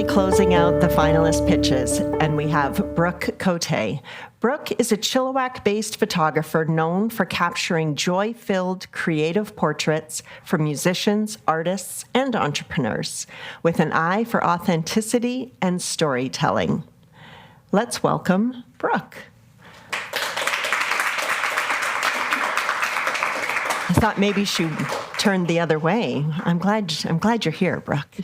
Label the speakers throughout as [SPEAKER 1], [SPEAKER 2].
[SPEAKER 1] finally closing out the finalist pitches, and we have Brooke Cote. Brooke is a Chilliwack-based photographer known for capturing joy-filled, creative portraits for musicians, artists, and entrepreneurs, with an eye for authenticity and storytelling. Let's welcome Brooke. I thought maybe she'd turn the other way. I'm glad you're here, Brooke.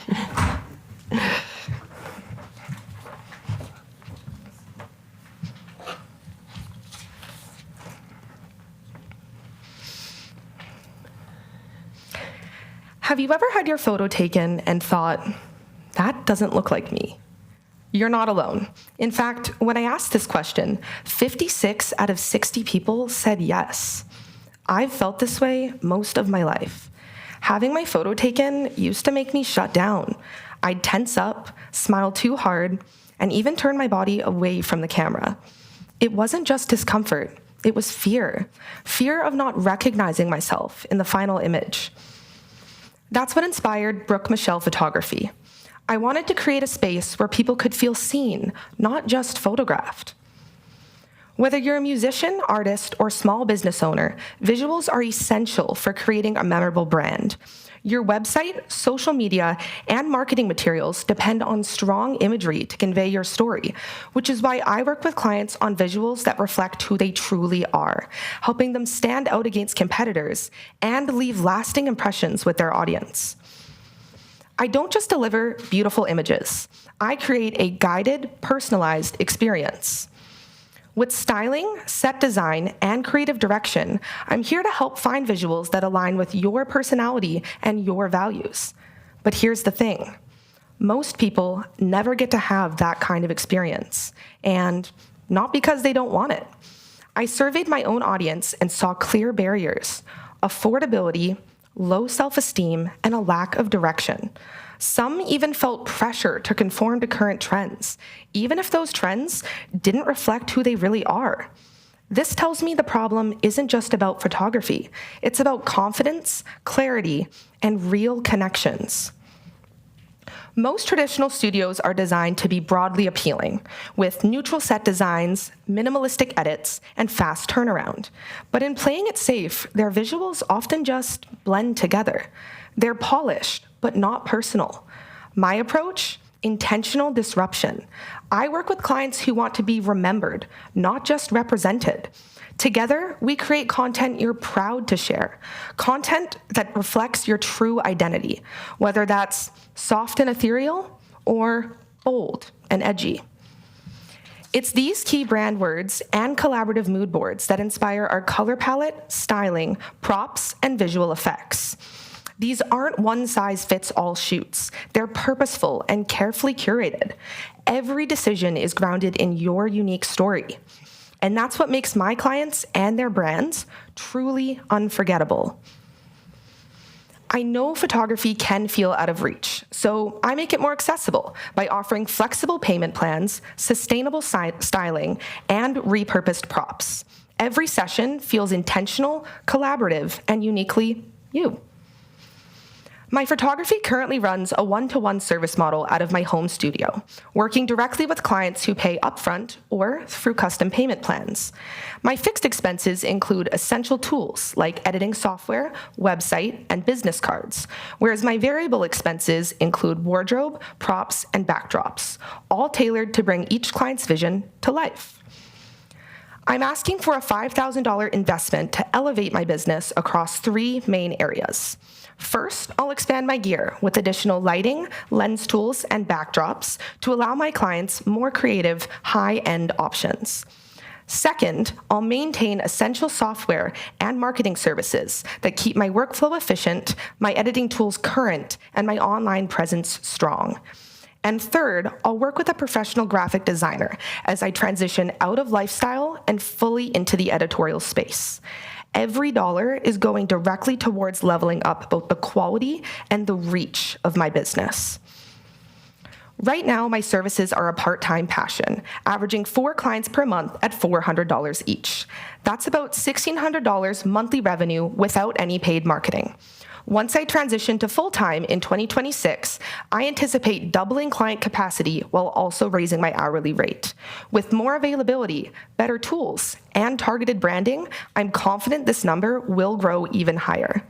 [SPEAKER 2] Have you ever had your photo taken and thought, that doesn't look like me? You're not alone. In fact, when I asked this question, 56 out of 60 people said yes. I've felt this way most of my life. Having my photo taken used to make me shut down. I'd tense up, smile too hard, and even turn my body away from the camera. It wasn't just discomfort, it was fear. Fear of not recognizing myself in the final image. That's what inspired Brooke Michelle Photography. I wanted to create a space where people could feel seen, not just photographed. Whether you're a musician, artist, or small business owner, visuals are essential for creating a memorable brand. Your website, social media, and marketing materials depend on strong imagery to convey your story, which is why I work with clients on visuals that reflect who they truly are, helping them stand out against competitors and leave lasting impressions with their audience. I don't just deliver beautiful images. I create a guided, personalized experience. With styling, set design, and creative direction, I'm here to help find visuals that align with your personality and your values. But here's the thing. Most people never get to have that kind of experience, and not because they don't want it. I surveyed my own audience and saw clear barriers: affordability, low self-esteem, and a lack of direction. Some even felt pressure to conform to current trends, even if those trends didn't reflect who they really are. This tells me the problem isn't just about photography. It's about confidence, clarity, and real connections. Most traditional studios are designed to be broadly appealing, with neutral set designs, minimalistic edits, and fast turnaround. But in playing it safe, their visuals often just blend together. They're polished, but not personal. My approach? Intentional disruption. I work with clients who want to be remembered, not just represented. Together, we create content you're proud to share, content that reflects your true identity, whether that's soft and ethereal or bold and edgy. It's these key brand words and collaborative mood boards that inspire our color palette, styling, props, and visual effects. These aren't one-size-fits-all shoots. They're purposeful and carefully curated. Every decision is grounded in your unique story. And that's what makes my clients and their brands truly unforgettable. I know photography can feel out of reach, so I make it more accessible by offering flexible payment plans, sustainable styling, and repurposed props. Every session feels intentional, collaborative, and uniquely you. My photography currently runs a one-to-one service model out of my home studio, working directly with clients who pay upfront or through custom payment plans. My fixed expenses include essential tools like editing software, website, and business cards, whereas my variable expenses include wardrobe, props, and backdrops, all tailored to bring each client's vision to life. I'm asking for a $5,000 investment to elevate my business across 3 main areas. First, I'll expand my gear with additional lighting, lens tools, and backdrops to allow my clients more creative, high-end options. Second, I'll maintain essential software and marketing services that keep my workflow efficient, my editing tools current, and my online presence strong. And third, I'll work with a professional graphic designer as I transition out of lifestyle and fully into the editorial space. Every dollar is going directly towards leveling up both the quality and the reach of my business. Right now, my services are a part-time passion, averaging 4 clients per month at $400 each. That's about $1,600 monthly revenue without any paid marketing. Once I transition to full-time in 2026, I anticipate doubling client capacity while also raising my hourly rate. With more availability, better tools, and targeted branding, I'm confident this number will grow even higher.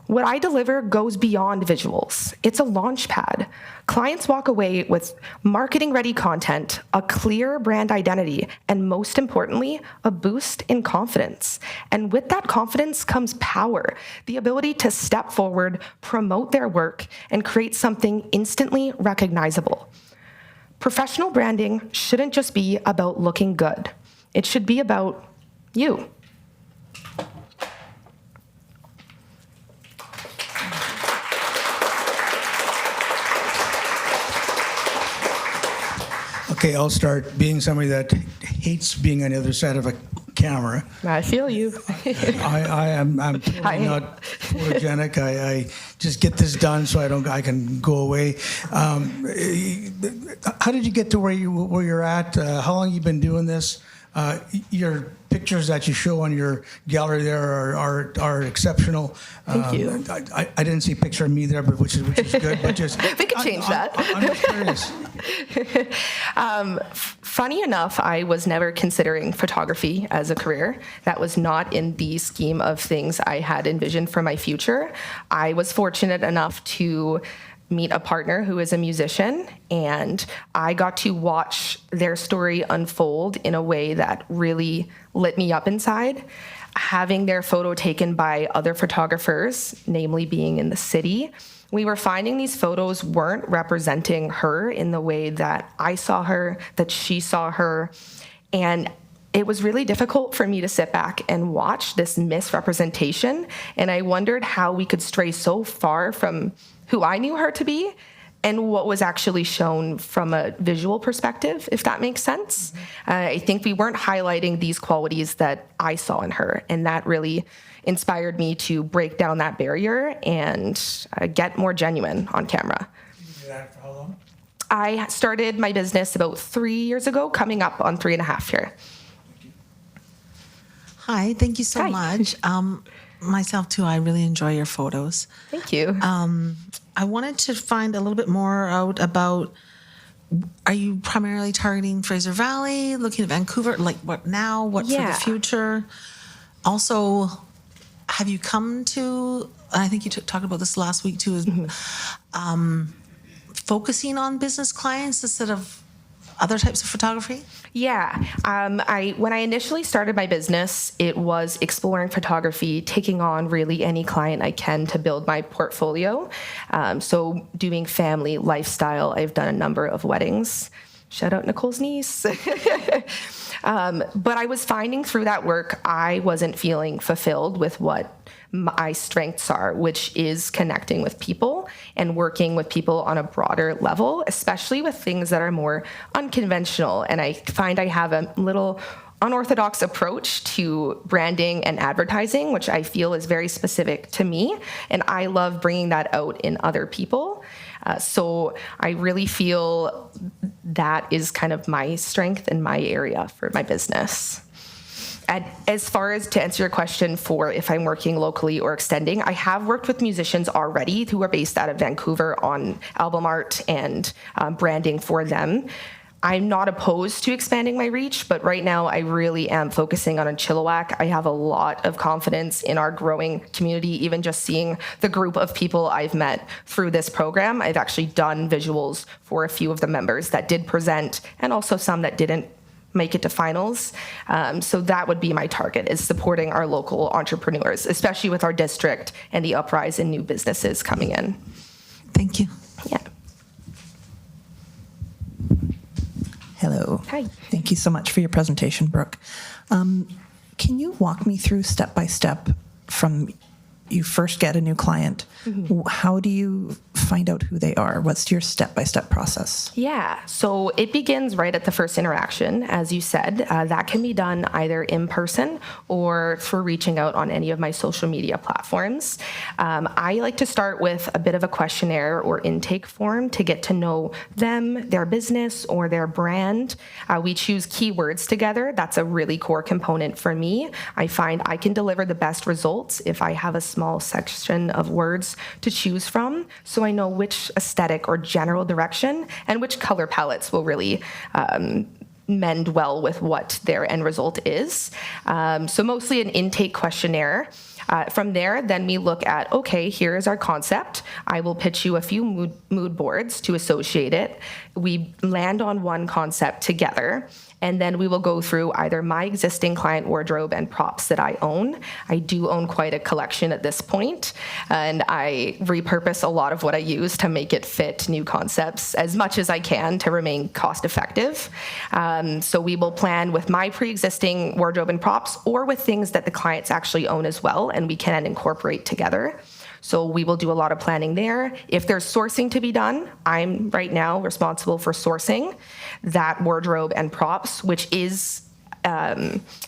[SPEAKER 2] What I deliver goes beyond visuals. It's a launch pad. Clients walk away with marketing-ready content, a clear brand identity, and most importantly, a boost in confidence. And with that confidence comes power, the ability to step forward, promote their work, and create something instantly recognizable. Professional branding shouldn't just be about looking good. It should be about you.
[SPEAKER 3] Okay, I'll start. Being somebody that hates being on the other side of a camera,
[SPEAKER 2] I feel you.
[SPEAKER 3] I'm totally not photogenic. I just get this done so I can go away. How did you get to where you're at? How long have you been doing this? Your pictures that you show on your gallery there are exceptional.
[SPEAKER 2] Thank you.
[SPEAKER 3] I didn't see a picture of me there, but which is good. But just
[SPEAKER 2] we could change that.
[SPEAKER 3] I'm just curious.
[SPEAKER 2] Funny enough, I was never considering photography as a career. That was not in the scheme of things I had envisioned for my future. I was fortunate enough to meet a partner who is a musician, and I got to watch their story unfold in a way that really lit me up inside. Having their photo taken by other photographers, namely being in the city, we were finding these photos weren't representing her in the way that I saw her, that she saw her, and it was really difficult for me to sit back and watch this misrepresentation, and I wondered how we could stray so far from who I knew her to be and what was actually shown from a visual perspective, if that makes sense. I think we weren't highlighting these qualities that I saw in her, and that really inspired me to break down that barrier and get more genuine on camera.
[SPEAKER 3] You did that for how long?
[SPEAKER 2] I started my business about 3 years ago, coming up on 3.5 here.
[SPEAKER 4] Hi, thank you so
[SPEAKER 2] Hi.
[SPEAKER 4] much. Myself too, I really enjoy your photos.
[SPEAKER 2] Thank you.
[SPEAKER 4] I wanted to find a little bit more out about, are you primarily targeting Fraser Valley, looking at Vancouver, like what now, what for
[SPEAKER 2] Yeah.
[SPEAKER 4] the future? Also, have you come to, I think you talked about this last week too, is focusing on business clients instead of other types of photography?
[SPEAKER 2] Yeah. When I initially started my business, it was exploring photography, taking on really any client I can to build my portfolio. So doing family, lifestyle. I've done a number of weddings. Shout out Nicole's niece. But I was finding through that work, I wasn't feeling fulfilled with what my strengths are, which is connecting with people and working with people on a broader level, especially with things that are more unconventional. And I find I have a little unorthodox approach to branding and advertising, which I feel is very specific to me. And I love bringing that out in other people. So I really feel that is kind of my strength and my area for my business. And as far as to answer your question for if I'm working locally or extending, I have worked with musicians already who are based out of Vancouver on album art and branding for them. I'm not opposed to expanding my reach, but right now I really am focusing on Chilliwack. I have a lot of confidence in our growing community, even just seeing the group of people I've met through this program. I've actually done visuals for a few of the members that did present and also some that didn't make it to finals. So that would be my target, is supporting our local entrepreneurs, especially with our district and the uprise in new businesses coming in.
[SPEAKER 4] Thank you.
[SPEAKER 2] Yeah.
[SPEAKER 5] Hello.
[SPEAKER 2] Hi.
[SPEAKER 5] Thank you so much for your presentation, Brooke. Can you walk me through step by step from you first get a new client? Mm-hmm. How do you find out who they are? What's your step-by-step process?
[SPEAKER 2] Yeah, so it begins right at the first interaction, as you said. That can be done either in person or through reaching out on any of my social media platforms. I like to start with a bit of a questionnaire or intake form to get to know them, their business, or their brand. We choose keywords together. That's a really core component for me. I find I can deliver the best results if I have a small small section of words to choose from, so I know which aesthetic or general direction and which color palettes will really mend well with what their end result is. So mostly an intake questionnaire. From there, then we look at, okay, here is our concept. I will pitch you a few mood boards to associate it. We land on one concept together, and then we will go through either my existing client wardrobe and props that I own. I do own quite a collection at this point, and I repurpose a lot of what I use to make it fit new concepts as much as I can to remain cost effective. So we will plan with my pre-existing wardrobe and props, or with things that the clients actually own as well, and we can incorporate together. So we will do a lot of planning there. If there's sourcing to be done, I'm right now responsible for sourcing that wardrobe and props, which is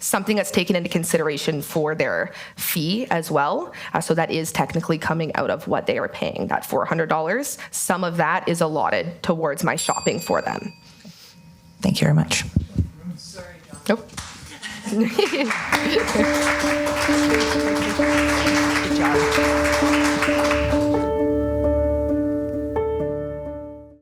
[SPEAKER 2] something that's taken into consideration for their fee as well. So that is technically coming out of what they are paying, that $400. Some of that is allotted towards my shopping for them.
[SPEAKER 5] Thank you very much.
[SPEAKER 2] Sorry, John. Nope.